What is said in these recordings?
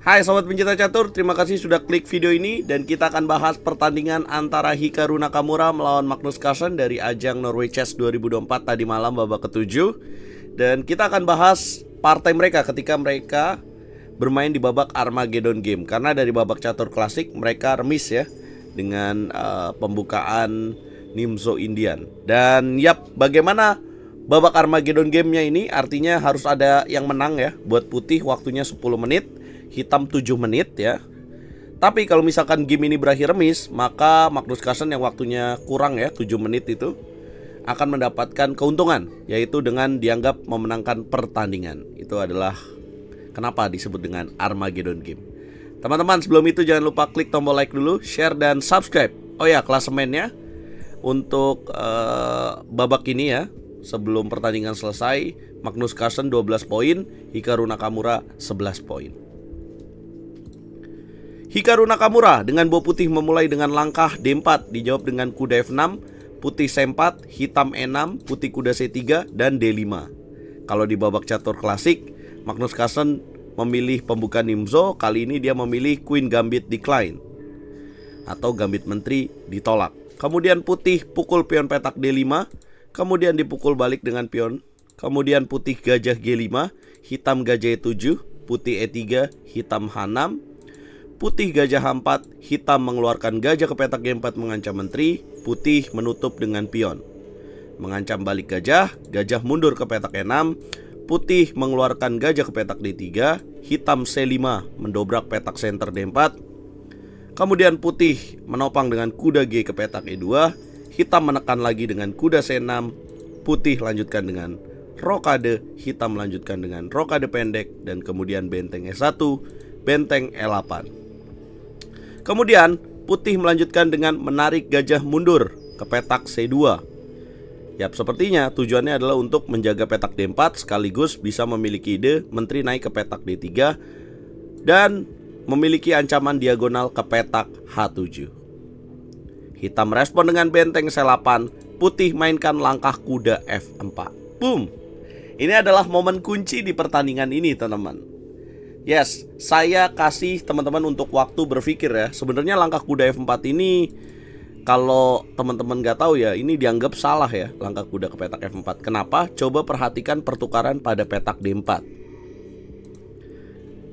Hai sobat pencinta catur, terima kasih sudah klik video ini. Dan kita akan bahas pertandingan antara Hikaru Nakamura melawan Magnus Carlsen dari ajang Norway Chess 2024 tadi malam babak ke-7. Dan kita akan bahas partai mereka ketika mereka bermain di babak Armageddon Game. Karena dari babak catur klasik mereka remis ya dengan pembukaan Nimzo Indian. Dan bagaimana babak Armageddon Game-nya ini? Artinya harus ada yang menang ya. Buat putih waktunya 10 menit, hitam 7 menit ya. Tapi kalau misalkan game ini berakhir remis, maka Magnus Carlsen yang waktunya kurang ya 7 menit itu akan mendapatkan keuntungan, yaitu dengan dianggap memenangkan pertandingan. Itu adalah kenapa disebut dengan Armageddon Game. Teman-teman, sebelum itu jangan lupa klik tombol like dulu, share dan subscribe. Oh ya, klasemennya untuk babak ini ya, sebelum pertandingan selesai, Magnus Carlsen 12 poin, Hikaru Nakamura 11 poin. Hikaru Nakamura dengan bow putih memulai dengan langkah D4, dijawab dengan kuda F6, putih C4, hitam E6, putih kuda C3, dan D5. Kalau di babak catur klasik, Magnus Carlsen memilih pembuka Nimzo. Kali ini dia memilih Queen Gambit Decline atau Gambit Menteri ditolak. Kemudian putih pukul pion petak D5, kemudian dipukul balik dengan pion. Kemudian putih gajah G5, hitam gajah E7, putih E3, hitam H6, putih gajah H4, hitam mengeluarkan gajah ke petak G4 mengancam menteri, putih menutup dengan pion. Mengancam balik gajah, gajah mundur ke petak E6, putih mengeluarkan gajah ke petak D3, hitam C5 mendobrak petak center D4. Kemudian putih menopang dengan kuda G ke petak E2, hitam menekan lagi dengan kuda C6, putih lanjutkan dengan rokade, hitam melanjutkan dengan rokade pendek, dan kemudian benteng E1, benteng E8. Kemudian putih melanjutkan dengan menarik gajah mundur ke petak C2. Sepertinya tujuannya adalah untuk menjaga petak D4 sekaligus bisa memiliki ide menteri naik ke petak D3 dan memiliki ancaman diagonal ke petak H7. Hitam respon dengan benteng C8, putih mainkan langkah kuda F4. Boom. Ini adalah momen kunci di pertandingan ini, teman-teman. Yes, saya kasih teman-teman untuk waktu berpikir ya. Sebenarnya langkah kuda F4 ini, kalau teman-teman nggak tahu ya, ini dianggap salah ya, langkah kuda ke petak F4. Kenapa? Coba perhatikan pertukaran pada petak D4.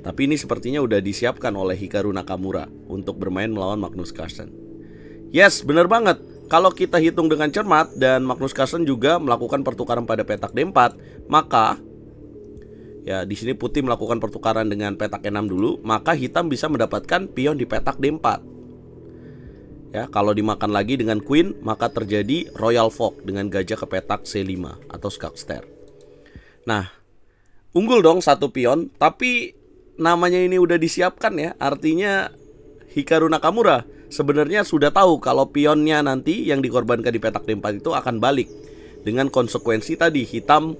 Tapi ini sepertinya udah disiapkan oleh Hikaru Nakamura untuk bermain melawan Magnus Carlsen. Yes, bener banget. Kalau kita hitung dengan cermat dan Magnus Carlsen juga melakukan pertukaran pada petak D4, maka ya di sini putih melakukan pertukaran dengan petak E6 dulu, maka hitam bisa mendapatkan pion di petak D4. Ya, kalau dimakan lagi dengan queen, maka terjadi royal fork dengan gajah ke petak C5 atau skakster. Nah, unggul dong satu pion, tapi namanya ini udah disiapkan ya. Artinya Hikaru Nakamura sebenarnya sudah tahu kalau pionnya nanti yang dikorbankan di petak D4 itu akan balik. Dengan konsekuensi tadi, hitam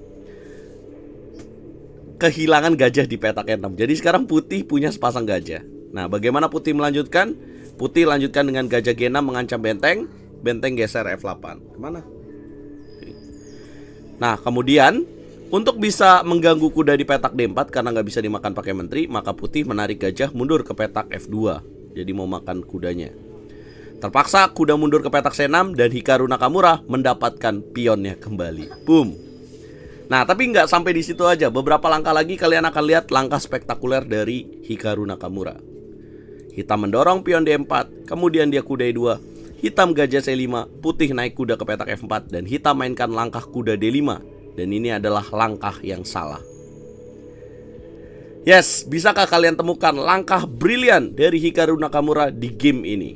kehilangan gajah di petak E6. Jadi sekarang putih punya sepasang gajah. Nah, bagaimana putih melanjutkan? Putih lanjutkan dengan gajah G6 mengancam benteng. Benteng geser F8. Kemana? Nah, kemudian untuk bisa mengganggu kuda di petak D4 karena nggak bisa dimakan pakai menteri, maka putih menarik gajah mundur ke petak F2. Jadi mau makan kudanya. Terpaksa kuda mundur ke petak C6 dan Hikaru Nakamura mendapatkan pionnya kembali. Boom. Nah, tapi nggak sampai di situ aja. Beberapa langkah lagi kalian akan lihat langkah spektakuler dari Hikaru Nakamura. Hitam mendorong pion D4, kemudian dia kuda E2, hitam gajah C5, putih naik kuda ke petak F4, dan hitam mainkan langkah kuda D5. Dan ini adalah langkah yang salah. Yes, bisakah kalian temukan langkah brilian dari Hikaru Nakamura di game ini?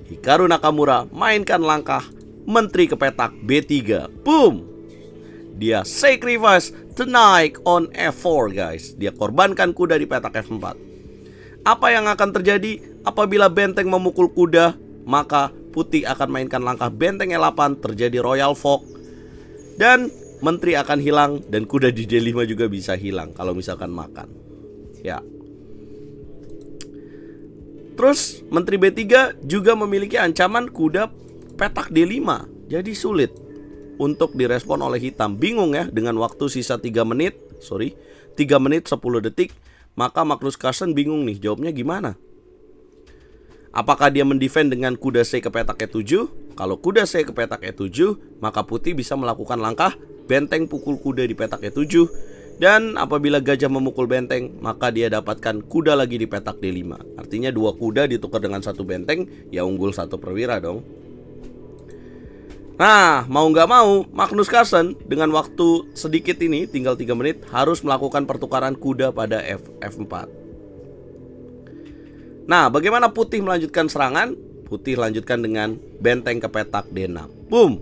Hikaru Nakamura mainkan langkah menteri ke petak B3. Boom! Dia sacrifice the knight on F4 guys. Dia korbankan kuda di petak F4. Apa yang akan terjadi apabila benteng memukul kuda? Maka putih akan mainkan langkah benteng E8, terjadi royal fork, dan menteri akan hilang. Dan kuda di D5 juga bisa hilang kalau misalkan makan. Ya. Terus menteri B3 juga memiliki ancaman kuda petak D5. Jadi sulit untuk direspon oleh hitam. Bingung ya, dengan waktu sisa 3 menit 10 detik Maka Magnus Carlsen bingung nih, jawabnya gimana? Apakah dia mendefend dengan kuda C ke petak E7? Kalau kuda C ke petak E7, maka putih bisa melakukan langkah benteng pukul kuda di petak E7. Dan apabila gajah memukul benteng, maka dia dapatkan kuda lagi di petak D5. Artinya 2 kuda ditukar dengan 1 benteng, ya unggul 1 perwira dong. Nah, mau nggak mau, Magnus Carlsen dengan waktu sedikit ini, tinggal 3 menit, harus melakukan pertukaran kuda pada F4. Nah, bagaimana putih melanjutkan serangan? Putih lanjutkan dengan benteng ke petak D6. Boom!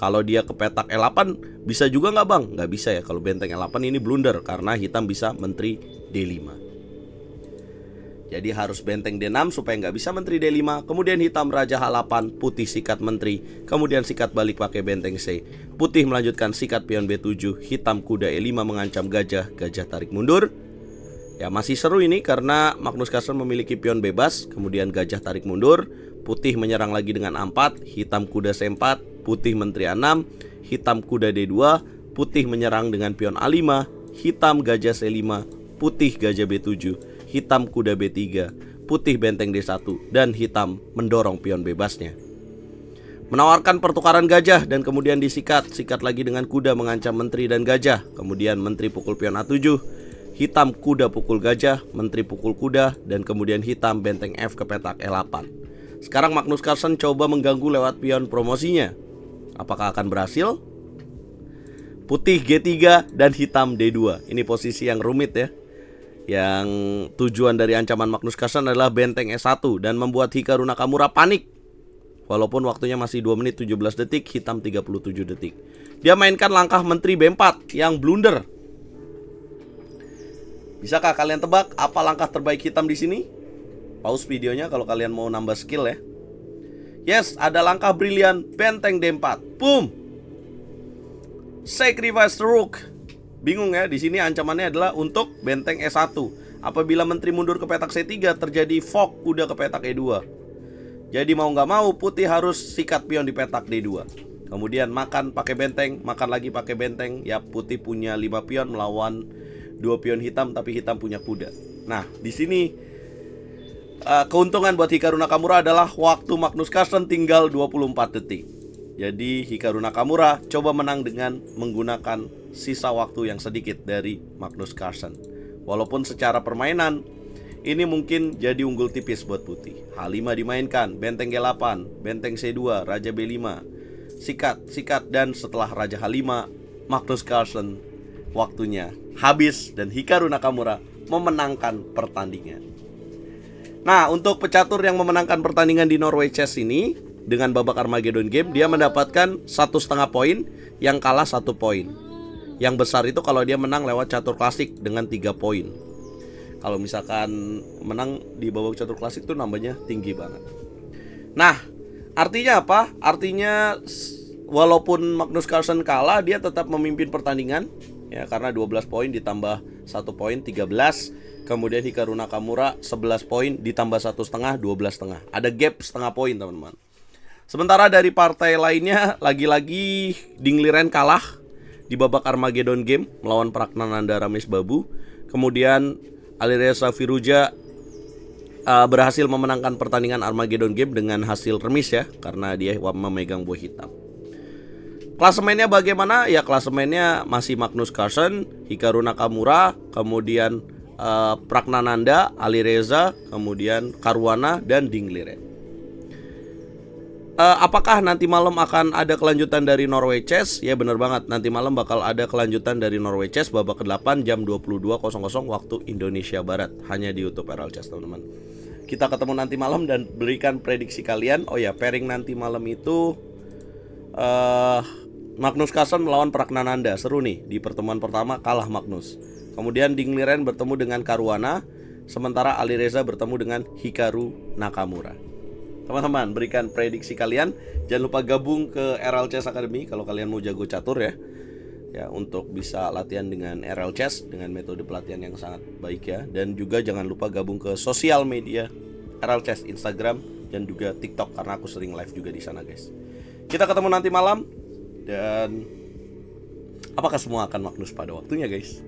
Kalau dia ke petak E8, bisa juga nggak bang? Nggak bisa ya, kalau benteng E8 ini blunder, karena hitam bisa menteri D5. Jadi harus benteng D6 supaya nggak bisa menteri D5. Kemudian hitam raja H8, putih sikat menteri. Kemudian sikat balik pakai benteng C. Putih melanjutkan sikat pion B7. Hitam kuda E5 mengancam gajah. Gajah tarik mundur. Ya masih seru ini karena Magnus Carlsen memiliki pion bebas. Kemudian gajah tarik mundur. Putih menyerang lagi dengan A4. Hitam kuda C4. Putih menteri A6. Hitam kuda D2. Putih menyerang dengan pion A5. Hitam gajah C5. Putih gajah B7. Hitam kuda B3, putih benteng D1, dan hitam mendorong pion bebasnya. Menawarkan pertukaran gajah dan kemudian disikat. Sikat lagi dengan kuda mengancam menteri dan gajah. Kemudian menteri pukul pion A7, hitam kuda pukul gajah, menteri pukul kuda, dan kemudian hitam benteng F ke petak E8. Sekarang Magnus Carlsen coba mengganggu lewat pion promosinya. Apakah akan berhasil? Putih G3 dan hitam D2. Ini posisi yang rumit ya. Yang tujuan dari ancaman Magnus Carlsen adalah benteng E1 dan membuat Hikaru Nakamura panik. Walaupun waktunya masih 2 menit 17 detik, hitam 37 detik. Dia mainkan langkah menteri B4 yang blunder. Bisakah kalian tebak apa langkah terbaik hitam di sini? Pause videonya kalau kalian mau nambah skill ya. Yes, ada langkah brilian benteng D4. Boom. Sacrifice the rook. Bingung ya, di sini ancamannya adalah untuk benteng E1. Apabila menteri mundur ke petak C3, terjadi fork kuda ke petak E2. Jadi mau nggak mau putih harus sikat pion di petak D2. Kemudian makan pakai benteng, makan lagi pakai benteng. Ya putih punya 5 pion melawan 2 pion hitam, tapi hitam punya kuda. Nah di sini keuntungan buat Hikaru Nakamura adalah waktu Magnus Carlsen tinggal 24 detik. Jadi Hikaru Nakamura coba menang dengan menggunakan sisa waktu yang sedikit dari Magnus Carlsen. Walaupun secara permainan ini mungkin jadi unggul tipis buat putih. H5 dimainkan, benteng G8, benteng C2, raja B5, sikat, dan setelah raja H5, Magnus Carlsen waktunya habis dan Hikaru Nakamura memenangkan pertandingan. Nah, untuk pecatur yang memenangkan pertandingan di Norway Chess ini dengan babak Armageddon Game, dia mendapatkan 1,5 poin, yang kalah 1 poin. Yang besar itu kalau dia menang lewat catur klasik dengan 3 poin. Kalau misalkan menang di babak catur klasik tuh nambahnya tinggi banget. Nah, artinya apa? Artinya walaupun Magnus Carlsen kalah, dia tetap memimpin pertandingan ya, karena 12 poin ditambah 1 poin 13. Kemudian Hikaru Nakamura 11 poin ditambah 1,5 12,5. Ada gap setengah poin teman-teman. Sementara dari partai lainnya, lagi-lagi Dingliren kalah di babak Armageddon Game melawan Pragnananda Ramesbabu. Kemudian Alireza Firouzja berhasil memenangkan pertandingan Armageddon Game dengan hasil remis ya, karena dia memegang buah hitam. Klasemennya bagaimana? Ya klasemennya masih Magnus Carlsen, Hikaru Nakamura, kemudian Pragnananda, Alireza, kemudian Caruana, dan Dingliren. Apakah nanti malam akan ada kelanjutan dari Norway Chess? Ya benar banget, nanti malam bakal ada kelanjutan dari Norway Chess babak ke-8 jam 22.00 waktu Indonesia Barat. Hanya di YouTube RL Chess teman-teman. Kita ketemu nanti malam dan berikan prediksi kalian. Oh ya, pairing nanti malam itu Magnus Carlsen melawan Pragnananda. Seru nih, di pertemuan pertama kalah Magnus. Kemudian Dingliren bertemu dengan Caruana, sementara Alireza bertemu dengan Hikaru Nakamura. Teman-teman, berikan prediksi kalian. Jangan lupa gabung ke RL Chess Academy kalau kalian mau jago catur ya. Ya, untuk bisa latihan dengan RL Chess dengan metode pelatihan yang sangat baik ya. Dan juga jangan lupa gabung ke sosial media RL Chess, Instagram dan juga TikTok, karena aku sering live juga di sana, guys. Kita ketemu nanti malam, dan apakah semua akan Magnus pada waktunya, guys?